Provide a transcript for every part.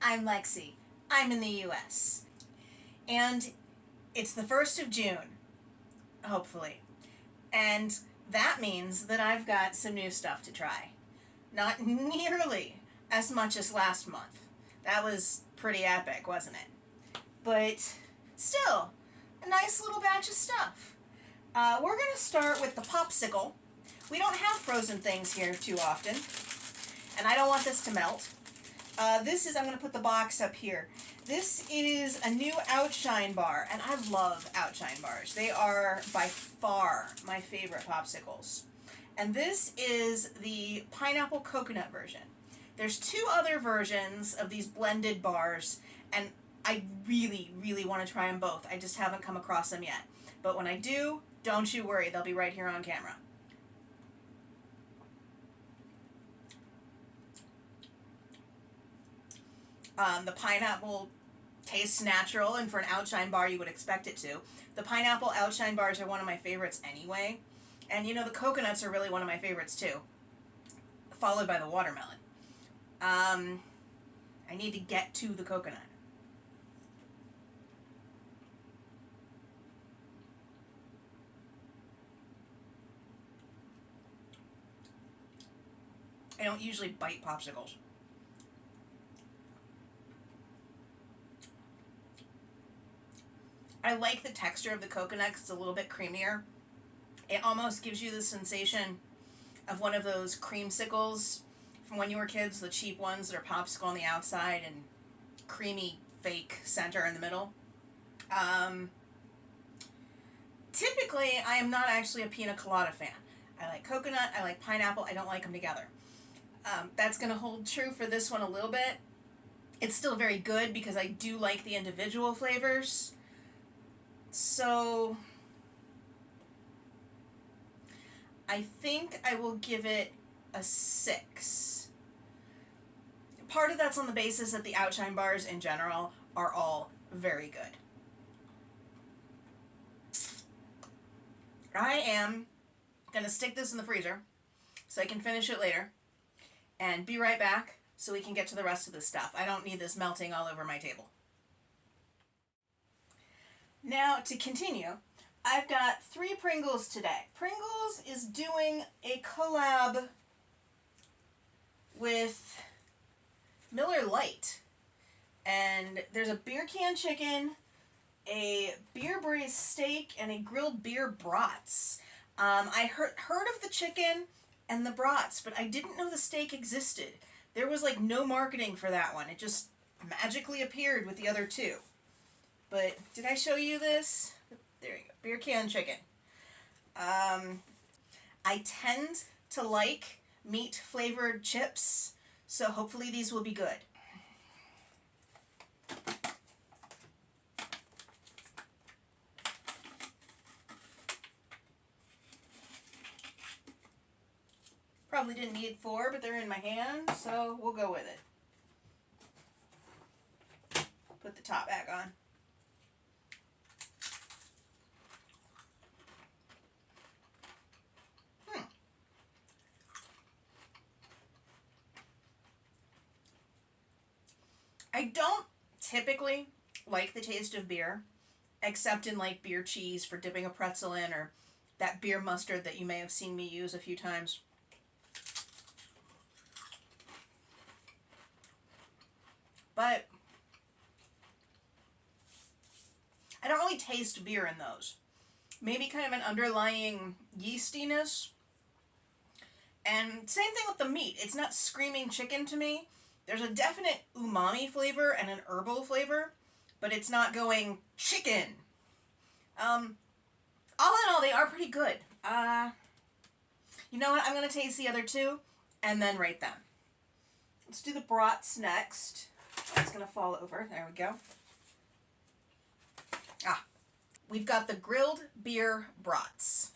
I'm Lexi. I'm in the US. And it's the 1st of June, hopefully. And that means that I've got some new stuff to try. Not nearly as much as last month. That was pretty epic, wasn't it? But still, a nice little batch of stuff. We're going to start with the popsicle. We don't have frozen things here too often, and I don't want this to melt. I'm going to put the box up here. This is a new Outshine bar, and I love Outshine bars. They are by far my favorite popsicles. And this is the pineapple coconut version. There's 2 other versions of these blended bars, and I really, really want to try them both. I just haven't come across them yet. But when I do, don't you worry, they'll be right here on camera. The pineapple tastes natural, and for an Outshine bar you would expect it to. The pineapple Outshine bars are one of my favorites anyway. And you know, the coconuts are really one of my favorites too, followed by the watermelon. I need to get to the coconut. I don't usually bite popsicles. I like the texture of the coconut because it's a little bit creamier. It almost gives you the sensation of one of those creamsicles from when you were kids, the cheap ones that are popsicle on the outside and creamy fake center in the middle. Typically, I am not actually a pina colada fan. I like coconut, I like pineapple, I don't like them together. That's going to hold true for this one a little bit. It's still very good because I do like the individual flavors. So I think I will give it a 6. Part of that's on the basis that the Outshine bars in general are all very good. I am going to stick this in the freezer so I can finish it later and be right back so we can get to the rest of this stuff. I don't need this melting all over my table. Now, to continue, I've got 3 Pringles today. Pringles is doing a collab with Miller Lite. And there's a beer can chicken, a beer braised steak, and a grilled beer brats. I heard of the chicken and the brats, but I didn't know the steak existed. There was like no marketing for that one. It just magically appeared with the other 2. But did I show you this? There you go. Beer can chicken. I tend to like meat flavored chips, so hopefully these will be good. Probably didn't need 4, but they're in my hand, so we'll go with it. Put the top back on. I don't typically like the taste of beer, except in like beer cheese for dipping a pretzel in, or that beer mustard that you may have seen me use a few times. But I don't really taste beer in those. Maybe kind of an underlying yeastiness. And same thing with the meat. It's not screaming chicken to me. There's a definite umami flavor and an herbal flavor, but it's not going chicken. All in all, they are pretty good. You know what? I'm going to taste the other 2 and then rate them. Let's do the brats next. It's going to fall over. There we go. We've got the grilled beer brats.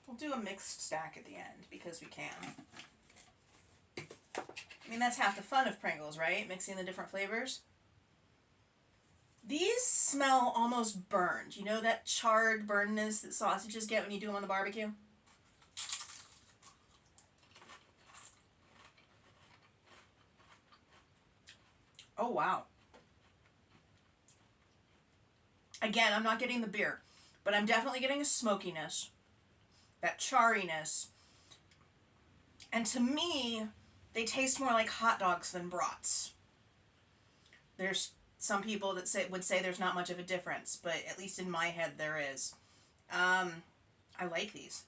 We'll do a mixed stack at the end because we can. I mean, that's half the fun of Pringles, right? Mixing the different flavors. These smell almost burned. You know that charred burnness that sausages get when you do them on the barbecue? Oh, wow. Again, I'm not getting the beer, but I'm definitely getting a smokiness, that charriness. And to me, they taste more like hot dogs than brats. There's some people that would say there's not much of a difference, but at least in my head there is. I like these.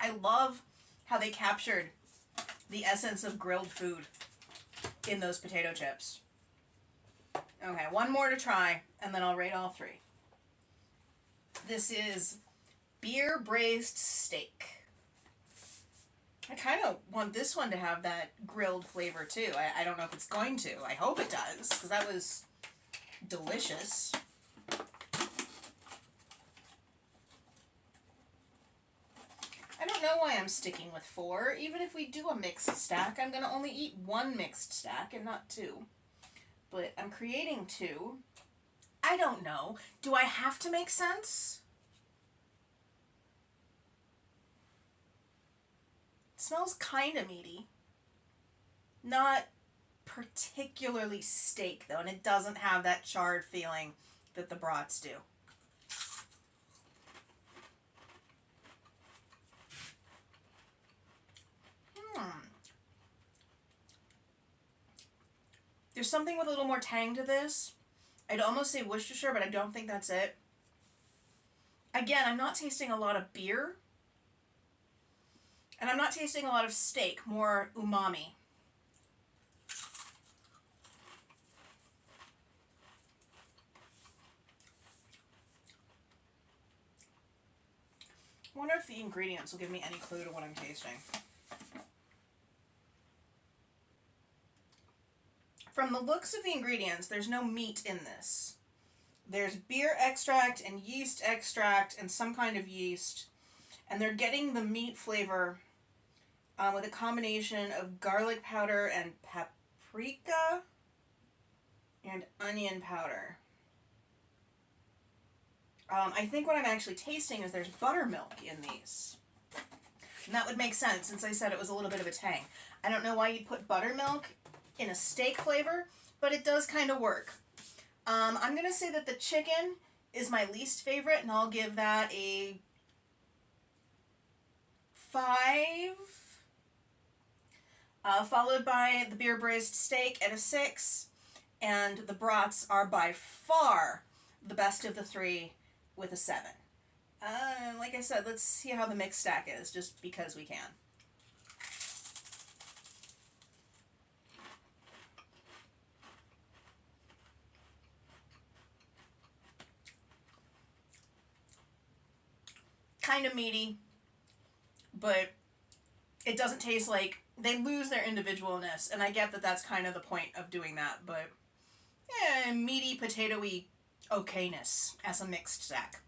I love how they captured the essence of grilled food in those potato chips. Okay, one more to try, and then I'll rate all three. This is beer braised steak. I kind of want this one to have that grilled flavor too. I don't know if it's going to. I hope it does, because that was delicious. I don't know why I'm sticking with 4. Even if we do a mixed stack, I'm going to only eat 1 mixed stack and not 2. But I'm creating 2. I don't know. Do I have to make sense? It smells kind of meaty. Not particularly steak, though, and it doesn't have that charred feeling that the brats do. There's something with a little more tang to this. I'd almost say Worcestershire, but I don't think that's it. Again, I'm not tasting a lot of beer. And I'm not tasting a lot of steak, more umami. I wonder if the ingredients will give me any clue to what I'm tasting. From the looks of the ingredients, there's no meat in this. There's beer extract and yeast extract and some kind of yeast. And they're getting the meat flavor with a combination of garlic powder and paprika and onion powder. I think what I'm actually tasting is there's buttermilk in these. And that would make sense since I said it was a little bit of a tang. I don't know why you'd put buttermilk in a steak flavor, but it does kind of work. I'm going to say that the chicken is my least favorite, and I'll give that a 5. Followed by the beer braised steak at a 6. And the brats are by far the best of the 3 with a 7. Like I said, let's see how the mixed stack is, just because we can. Kind of meaty, but it doesn't taste like they lose their individualness, and I get that that's kind of the point of doing that, but meaty, potatoey okayness as a mixed stack.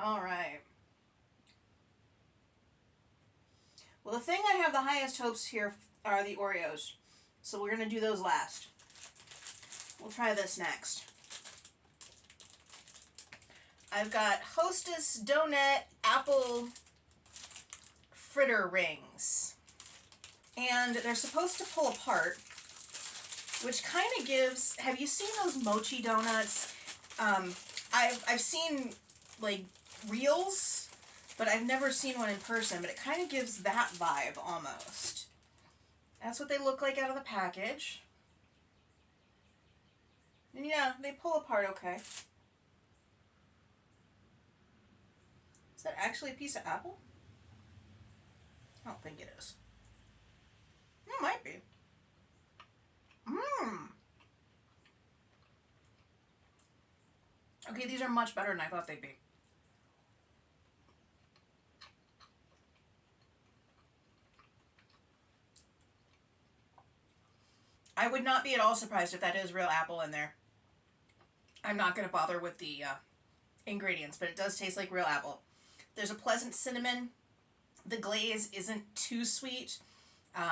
All right. Well, the thing I have the highest hopes here are the Oreos, so we're going to do those last. We'll try this next. I've got Hostess Donut Apple Fritter Rings. And they're supposed to pull apart, which kind of gives... Have you seen those mochi donuts? I've seen, like, reels, but I've never seen one in person, but it kind of gives that vibe, almost. That's what they look like out of the package. And yeah, they pull apart okay. Is that actually a piece of apple? I don't think it is. It might be. Okay, these are much better than I thought they'd be. I would not be at all surprised if that is real apple in there. I'm not going to bother with the ingredients, but it does taste like real apple. There's a pleasant cinnamon. The glaze isn't too sweet.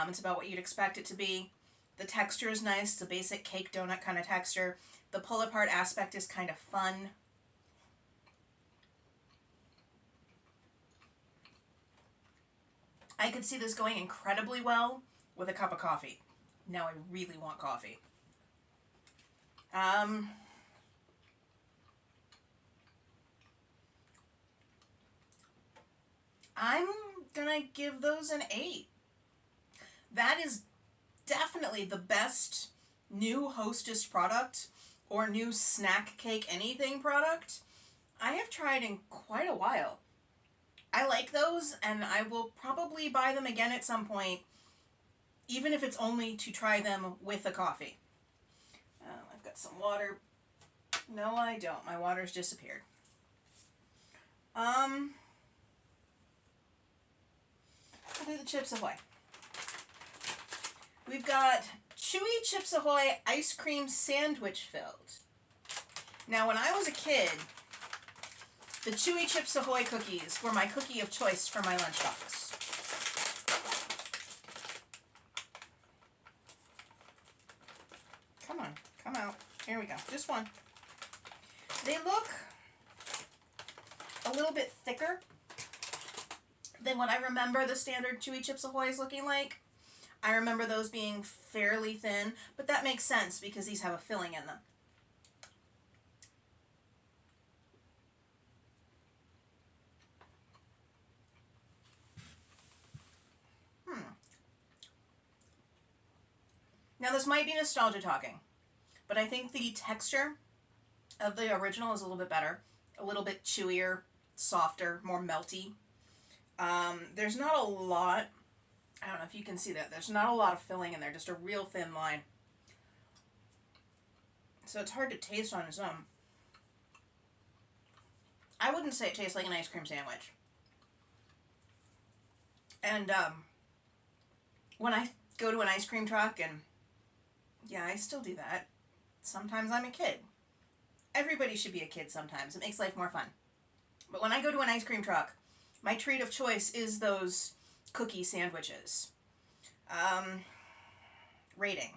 It's about what you'd expect it to be. The texture is nice. It's a basic cake donut kind of texture. The pull-apart aspect is kind of fun. I could see this going incredibly well with a cup of coffee. Now I really want coffee. I'm gonna give those an 8. That is definitely the best new Hostess product or new snack cake anything product I have tried in quite a while. I like those, and I will probably buy them again at some point, even if it's only to try them with a coffee. I've got some water. No, I don't. My water's disappeared. I'll do the Chips Ahoy. We've got Chewy Chips Ahoy ice cream sandwich filled. Now, when I was a kid, the Chewy Chips Ahoy cookies were my cookie of choice for my lunchbox. Come on, come out. Here we go. Just one. They look a little bit thicker than what I remember the standard Chewy Chips Ahoy's looking like. I remember those being fairly thin, but that makes sense because these have a filling in them. Now this might be nostalgia talking, but I think the texture of the original is a little bit better, a little bit chewier, softer, more melty. There's not a lot, I don't know if you can see that, there's not a lot of filling in there, just a real thin line. So it's hard to taste on its own. I wouldn't say it tastes like an ice cream sandwich. And when I go to an ice cream truck, and yeah, I still do that. Sometimes I'm a kid. Everybody should be a kid sometimes. It makes life more fun. But when I go to an ice cream truck, my treat of choice is those cookie sandwiches. Rating.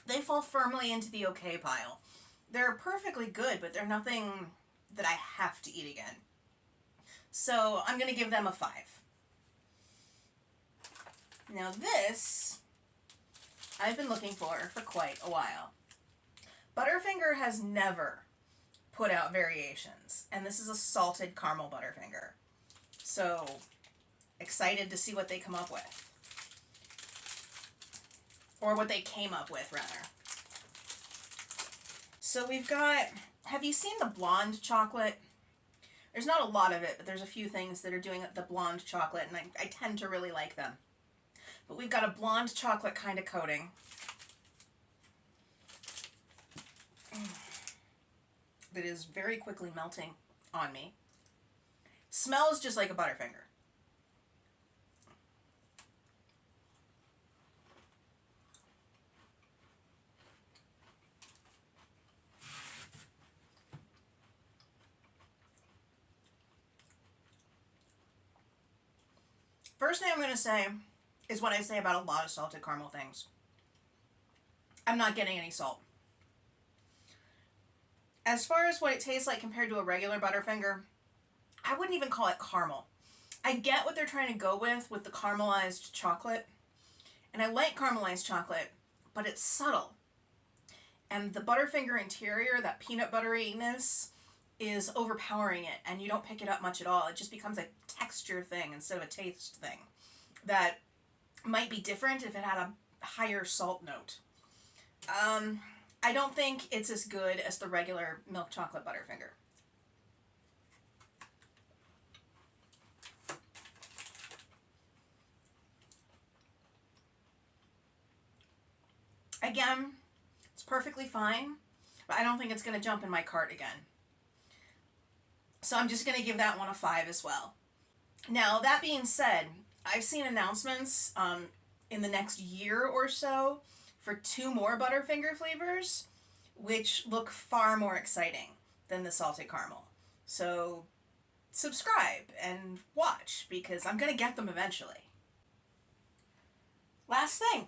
They fall firmly into the okay pile. They're perfectly good, but they're nothing that I have to eat again. So I'm going to give them a 5. Now this, I've been looking for quite a while. Butterfinger has never put out variations, and this is a salted caramel Butterfinger. So excited to see what they come up with. Or what they came up with, rather. So we've got, have you seen the blonde chocolate? There's not a lot of it, but there's a few things that are doing the blonde chocolate, and I tend to really like them. But we've got a blonde chocolate kind of coating. That is very quickly melting on me. Smells just like a Butterfinger. First thing I'm going to say is what I say about a lot of salted caramel things. I'm not getting any salt. As far as what it tastes like compared to a regular Butterfinger, I wouldn't even call it caramel. I get what they're trying to go with the caramelized chocolate. And I like caramelized chocolate, but it's subtle. And the Butterfinger interior, that peanut butteriness, is overpowering it, and you don't pick it up much at all. It just becomes a texture thing instead of a taste thing that might be different if it had a higher salt note. I don't think it's as good as the regular milk chocolate Butterfinger. Again, it's perfectly fine, but I don't think it's going to jump in my cart again. So I'm just going to give that one a 5 as well. Now, that being said, I've seen announcements in the next year or so for 2 more Butterfinger flavors, which look far more exciting than the salted caramel. So subscribe and watch, because I'm going to get them eventually. Last thing.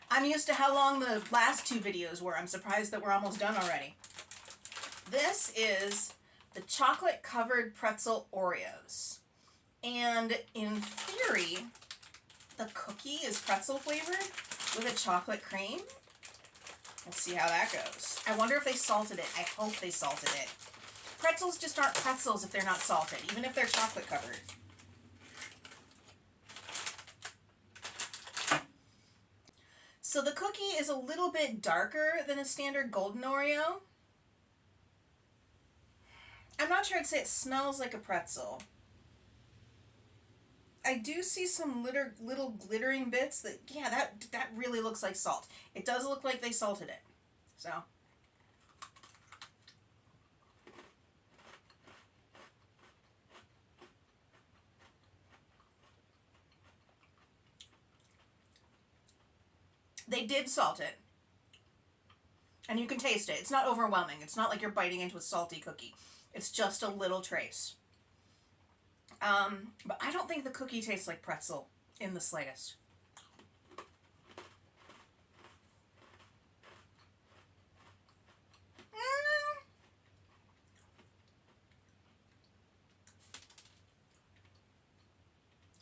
I'm used to how long the last 2 videos were. I'm surprised that we're almost done already. This is the chocolate covered pretzel Oreos. And in theory, the cookie is pretzel flavored with a chocolate cream. We'll see how that goes. I wonder if they salted it. I hope they salted it. Pretzels just aren't pretzels if they're not salted, even if they're chocolate covered. So the cookie is a little bit darker than a standard golden Oreo. I'm not sure I'd say it smells like a pretzel. I do see some little glittering bits that, yeah, that really looks like salt. It does look like they salted it. So. They did salt it. And you can taste it. It's not overwhelming. It's not like you're biting into a salty cookie. It's just a little trace. But I don't think the cookie tastes like pretzel in the slightest.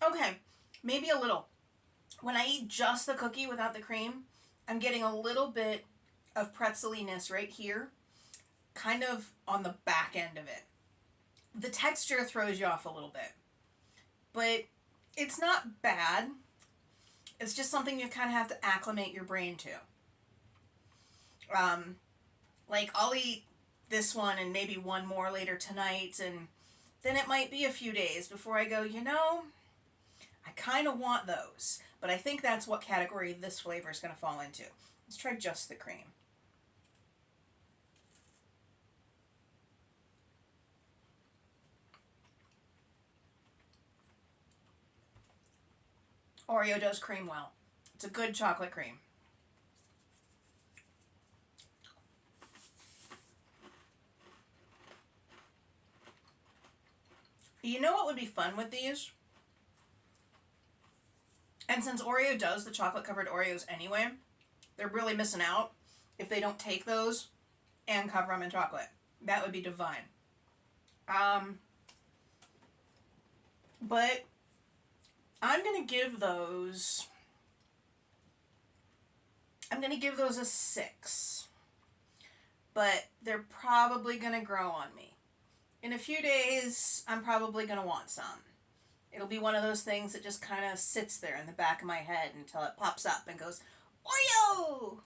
Okay, maybe a little. When I eat just the cookie without the cream, I'm getting a little bit of pretzeliness right here, kind of on the back end of it. The texture throws you off a little bit, but it's not bad. It's just something you kind of have to acclimate your brain to. Like, I'll eat this one and maybe one more later tonight, and then it might be a few days before I go, you know, I kind of want those. But I think that's what category this flavor is going to fall into. Let's try just the cream. Oreo does cream well. It's a good chocolate cream. You know what would be fun with these? And since Oreo does the chocolate-covered Oreos anyway, they're really missing out if they don't take those and cover them in chocolate. That would be divine. But I'm going to give those... a 6. But they're probably going to grow on me. In a few days, I'm probably going to want some. It'll be one of those things that just kind of sits there in the back of my head until it pops up and goes, Oreo!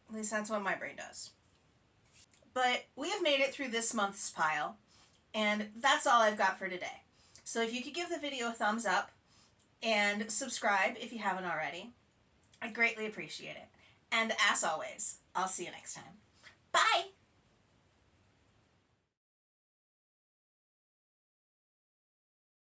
At least that's what my brain does. But we have made it through this month's pile, and that's all I've got for today. So if you could give the video a thumbs up and subscribe if you haven't already, I'd greatly appreciate it. And as always, I'll see you next time. Bye!